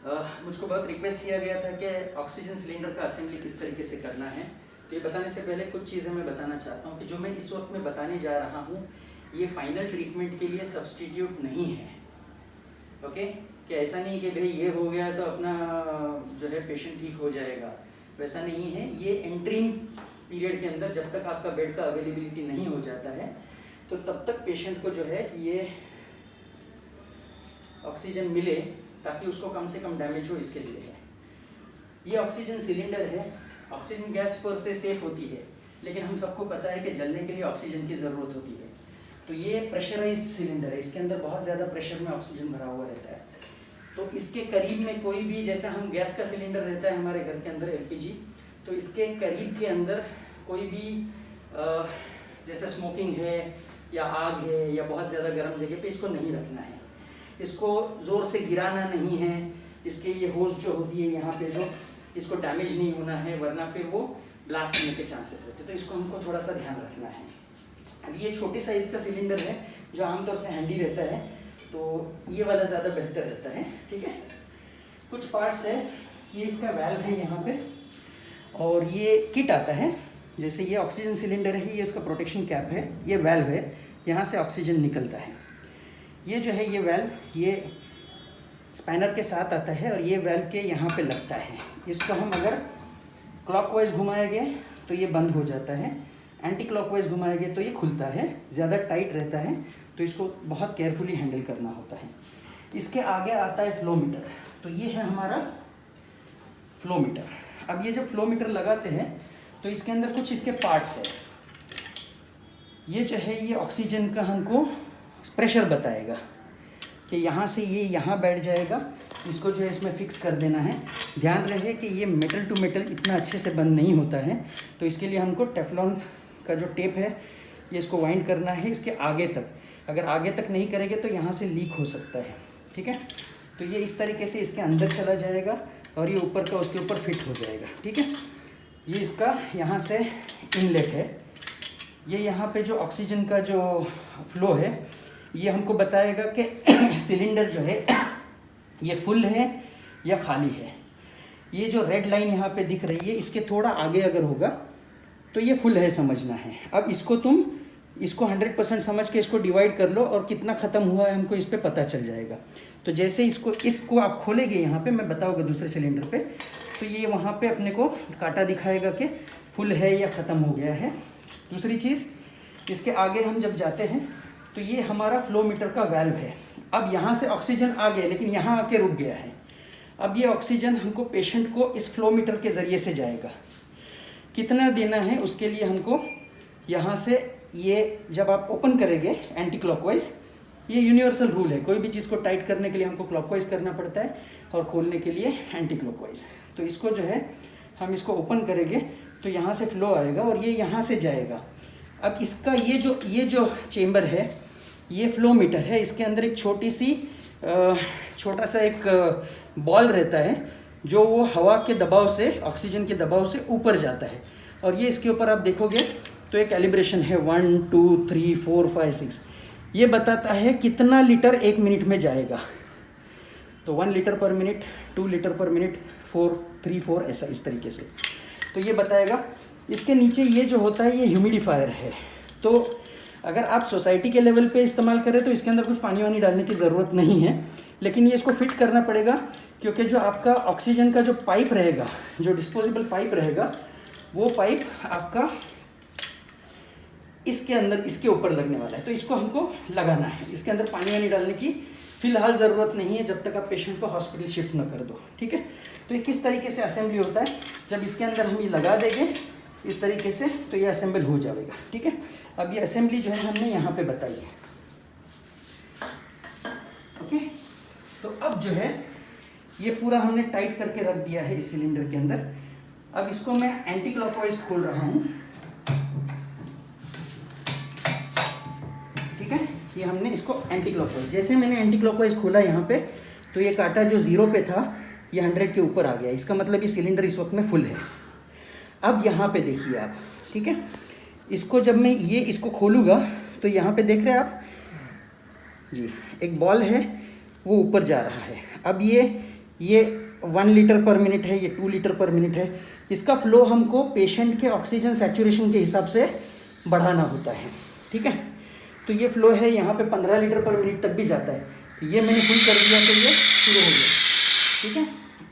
मुझको बहुत रिक्वेस्ट किया गया था कि ऑक्सीजन सिलेंडर का असेंबली किस तरीके से करना है। तो ये बताने से पहले कुछ चीज़ें मैं बताना चाहता हूँ कि जो मैं इस वक्त में बताने जा रहा हूँ ये फाइनल ट्रीटमेंट के लिए सब्सटीट्यूट नहीं है। ओके, कि ऐसा नहीं कि भाई ये हो गया तो अपना जो है पेशेंट ठीक हो जाएगा, वैसा नहीं है। ये एंट्रिंग पीरियड के अंदर जब तक आपका बेड का अवेलेबिलिटी नहीं हो जाता है तो तब तक पेशेंट को जो है ये ऑक्सीजन मिले ताकि उसको कम से कम डैमेज हो, इसके लिए है। ये ऑक्सीजन सिलेंडर है। ऑक्सीजन गैस पर से सेफ होती है, लेकिन हम सबको पता है कि जलने के लिए ऑक्सीजन की ज़रूरत होती है। तो ये प्रेशराइज्ड सिलेंडर है, इसके अंदर बहुत ज़्यादा प्रेशर में ऑक्सीजन भरा हुआ रहता है। तो इसके करीब में कोई भी, जैसा हम गैस का सिलेंडर रहता है हमारे घर के अंदर एलपीजी, तो इसके करीब के अंदर कोई भी जैसे स्मोकिंग है या आग है या बहुत ज़्यादा गर्म जगह पे इसको नहीं रखना है। इसको ज़ोर से गिराना नहीं है। इसके ये होज जो होती है यहाँ पे, जो इसको डैमेज नहीं होना है, वरना फिर वो ब्लास्ट होने के चांसेस रहते हैं। तो इसको हमको थोड़ा सा ध्यान रखना है। अब ये छोटे साइज़ का सिलेंडर है जो आमतौर से हैंडी रहता है, तो ये वाला ज़्यादा बेहतर रहता है। ठीक है, कुछ पार्ट्स है। ये इसका वाल्व है यहाँ पे, और ये किट आता है। जैसे ये ऑक्सीजन सिलेंडर है, ये इसका प्रोटेक्शन कैप है, ये वाल्व है, यहाँ से ऑक्सीजन निकलता है। ये जो है ये वाल्व ये स्पैनर के साथ आता है और ये वाल्व के यहाँ पे लगता है। इसको हम अगर क्लॉकवाइज घुमाएंगे तो ये बंद हो जाता है, एंटी क्लॉकवाइज घुमाएंगे तो ये खुलता है। ज़्यादा टाइट रहता है तो इसको बहुत केयरफुली हैंडल करना होता है। इसके आगे आता है फ्लो मीटर। तो ये है हमारा फ्लो मीटर। अब ये जब फ्लो मीटर लगाते हैं तो इसके अंदर कुछ इसके पार्ट्स है। ये जो है ये ऑक्सीजन का हमको प्रेशर बताएगा कि यहाँ से ये यहाँ बैठ जाएगा। इसको जो है इसमें फिक्स कर देना है। ध्यान रहे कि ये मेटल टू मेटल इतना अच्छे से बंद नहीं होता है, तो इसके लिए हमको टेफ्लॉन का जो टेप है ये इसको वाइंड करना है इसके आगे तक। अगर आगे तक नहीं करेंगे तो यहाँ से लीक हो सकता है। ठीक है, तो ये इस तरीके से इसके अंदर चला जाएगा और ये ऊपर का उसके ऊपर फिट हो जाएगा। ठीक है, ये इसका यहाँ से इनलेट है। ये यहाँ पे जो ऑक्सीजन का जो फ्लो है ये हमको बताएगा कि सिलेंडर जो है ये फुल है या खाली है। ये जो रेड लाइन यहाँ पे दिख रही है, इसके थोड़ा आगे अगर होगा तो ये फुल है, समझना है। अब इसको तुम इसको 100% समझ के इसको डिवाइड कर लो और कितना ख़त्म हुआ है हमको इस पे पता चल जाएगा। तो जैसे इसको आप खोलेंगे यहाँ पे, मैं बताऊँगा दूसरे सिलेंडर पे, तो ये वहाँ पे अपने को कांटा दिखाएगा कि फुल है या ख़त्म हो गया है। दूसरी चीज़, इसके आगे हम जब जाते हैं तो ये हमारा फ्लो मीटर का वाल्व है। अब यहाँ से ऑक्सीजन आ गया लेकिन यहाँ आके रुक गया है। अब ये ऑक्सीजन हमको पेशेंट को इस फ्लो मीटर के ज़रिए से जाएगा। कितना देना है उसके लिए हमको यहाँ से, ये जब आप ओपन करेंगे एंटी क्लॉकवाइज, ये यूनिवर्सल रूल है, कोई भी चीज़ को टाइट करने के लिए हमको क्लॉकवाइज करना पड़ता है और खोलने के लिए एंटी क्लॉकवाइज। तो इसको जो है हम इसको ओपन करेंगे तो यहाँ से फ्लो आएगा और ये यहाँ से जाएगा। अब इसका ये जो चेम्बर है ये फ्लो मीटर है। इसके अंदर एक छोटा सा एक बॉल रहता है जो वो हवा के दबाव से, ऑक्सीजन के दबाव से ऊपर जाता है। और ये इसके ऊपर आप देखोगे तो एक कैलिब्रेशन है 1 2 3 4 5 6। ये बताता है कितना लीटर 1 मिनट में जाएगा। तो 1 लीटर पर मिनट, 2 लीटर पर मिनट, 4 3 4 ऐसा इस तरीके से तो ये बताएगा। इसके नीचे ये जो होता है ये ह्यूमिडिफायर है। तो अगर आप सोसाइटी के लेवल पे इस्तेमाल करें तो इसके अंदर कुछ पानी वानी डालने की ज़रूरत नहीं है, लेकिन ये इसको फिट करना पड़ेगा क्योंकि जो आपका ऑक्सीजन का जो पाइप रहेगा, जो डिस्पोजेबल पाइप रहेगा, वो पाइप आपका इसके अंदर, इसके ऊपर लगने वाला है। तो इसको हमको लगाना है। इसके अंदर पानी वानी डालने की फ़िलहाल ज़रूरत नहीं है जब तक आप पेशेंट को हॉस्पिटल शिफ्ट न कर दो। ठीक है, तो ये किस तरीके से असेंबली होता है, जब इसके अंदर हम ये लगा देंगे इस तरीके से तो ये असेंबल हो जाएगा। ठीक है, अब ये असेंबली जो है हमने यहाँ पे बताई है। ओके, तो अब जो है ये पूरा हमने टाइट करके रख दिया है इस सिलेंडर के अंदर। अब इसको मैं एंटी क्लॉकवाइज खोल रहा हूँ। ठीक है, ये हमने इसको एंटी क्लॉकवाइज, जैसे मैंने एंटी क्लॉकवाइज खोला यहाँ पे तो ये कांटा जो 0 पे था ये 100 के ऊपर आ गया। इसका मतलब ये सिलेंडर इस वक्त में फुल है। अब यहाँ पे देखिए आप, ठीक है, इसको जब मैं इसको खोलूँगा तो यहाँ पे देख रहे हैं आप जी, एक बॉल है वो ऊपर जा रहा है। अब ये ये 1 लीटर पर मिनट है, ये 2 लीटर पर मिनट है। इसका फ्लो हमको पेशेंट के ऑक्सीजन सैचुरेशन के हिसाब से बढ़ाना होता है, ठीक है। तो ये फ्लो है यहाँ पे 15 लीटर पर मिनट तक भी जाता है। तो ये मैंने फुल कर दिया तो ये शुरू हो गया, ठीक है।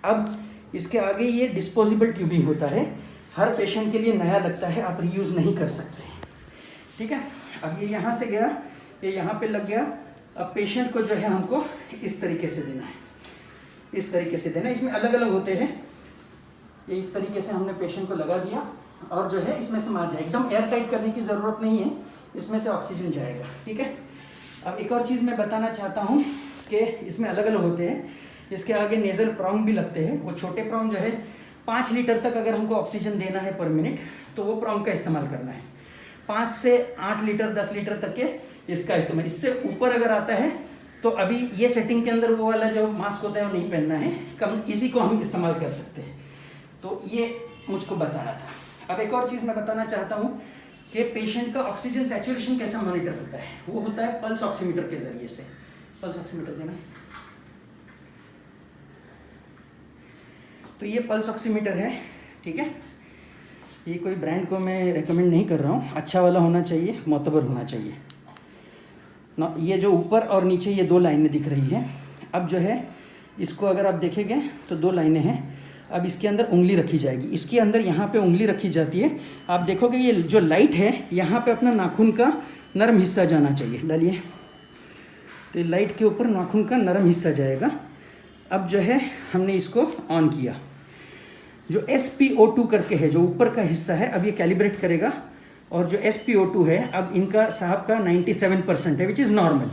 अब इसके आगे ये डिस्पोजेबल ट्यूबिंग होता है, हर पेशेंट के लिए नया लगता है, आप रीयूज़ नहीं कर सकते, ठीक है। अब ये यहाँ से गया, ये यहाँ पे लग गया। अब पेशेंट को जो है हमको इस तरीके से देना है, इस तरीके से देना है। इसमें अलग अलग होते हैं, ये इस तरीके से हमने पेशेंट को लगा दिया और जो है इसमें से मार जाए, एकदम एयर टाइट करने की ज़रूरत नहीं है, इसमें से ऑक्सीजन जाएगा, ठीक है। अब एक और चीज़ मैं बताना चाहता हूँ कि इसमें अलग अलग होते हैं। इसके आगे नेज़ल प्रॉन्ग भी लगते हैं। वो छोटे प्रॉन्ग जो है 5 लीटर तक अगर हमको ऑक्सीजन देना है पर मिनट तो वो प्रॉन्ग का इस्तेमाल करना है। 5 से 8 लीटर 10 लीटर तक के इसका इस्तेमाल। इससे ऊपर अगर आता है तो अभी ये सेटिंग के अंदर वो वाला जो मास्क होता है वो नहीं पहनना है, कम इसी को हम इस्तेमाल कर सकते हैं। तो ये मुझको बताना था। अब एक और चीज़ मैं बताना चाहता हूँ कि पेशेंट का ऑक्सीजन सैचुरेशन कैसा मॉनिटर होता है। वो होता है पल्स ऑक्सीमीटर के ज़रिए से। पल्स ऑक्सीमीटर देना। तो ये पल्स ऑक्सीमीटर है, ठीक है। ये कोई ब्रांड को मैं रेकमेंड नहीं कर रहा हूँ, अच्छा वाला होना चाहिए, मोतबर होना चाहिए ना। ये जो ऊपर और नीचे ये 2 लाइनें दिख रही हैं। अब जो है इसको अगर आप देखेंगे तो 2 लाइनें हैं। अब इसके अंदर उंगली रखी जाएगी, इसके अंदर यहाँ पे उंगली रखी जाती है। आप देखोगे ये जो लाइट है यहाँ पे अपना नाखून का नरम हिस्सा जाना चाहिए। डालिए, तो ये लाइट के ऊपर नाखून का नरम हिस्सा जाएगा। अब जो है हमने इसको ऑन किया, जो SpO2 करके है जो ऊपर का हिस्सा है, अब ये कैलिब्रेट करेगा। और जो SpO2 है अब इनका साहब का 97% है, विच इज़ नॉर्मल।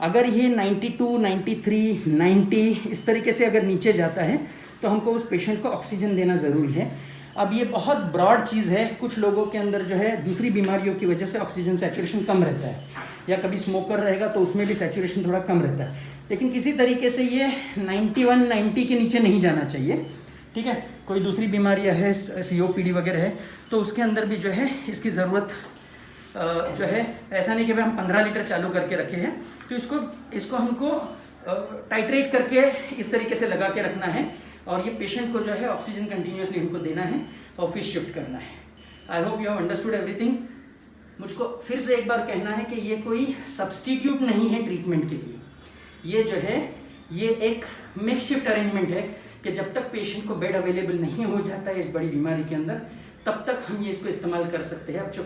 अगर ये 92, 93, 90 इस तरीके से अगर नीचे जाता है तो हमको उस पेशेंट को ऑक्सीजन देना ज़रूरी है। अब ये बहुत ब्रॉड चीज़ है, कुछ लोगों के अंदर जो है दूसरी बीमारियों की वजह से ऑक्सीजन सैचुरेशन कम रहता है, या कभी स्मोकर रहेगा तो उसमें भी सैचुरेशन थोड़ा कम रहता है। लेकिन किसी तरीके से ये 91, 90 के नीचे नहीं जाना चाहिए, ठीक है। कोई दूसरी बीमारियां है, COPD वगैरह है, तो उसके अंदर भी जो है इसकी ज़रूरत जो है, ऐसा नहीं कि भाई हम 15 लीटर चालू करके रखे हैं। तो इसको हमको टाइट्रेट करके इस तरीके से लगा के रखना है और ये पेशेंट को जो है ऑक्सीजन कंटिन्यूसली हमको देना है और फिर शिफ्ट करना है। I hope you have understood everything. मुझको फिर से एक बार कहना है कि ये कोई सब्सटीट्यूट नहीं है ट्रीटमेंट के लिए। ये जो है ये एक मेकशिफ्ट अरेंजमेंट है कि जब तक पेशेंट को बेड अवेलेबल नहीं हो जाता है इस बड़ी बीमारी के अंदर, तब तक हम ये इसको इस्तेमाल कर सकते हैं। अब चूँकि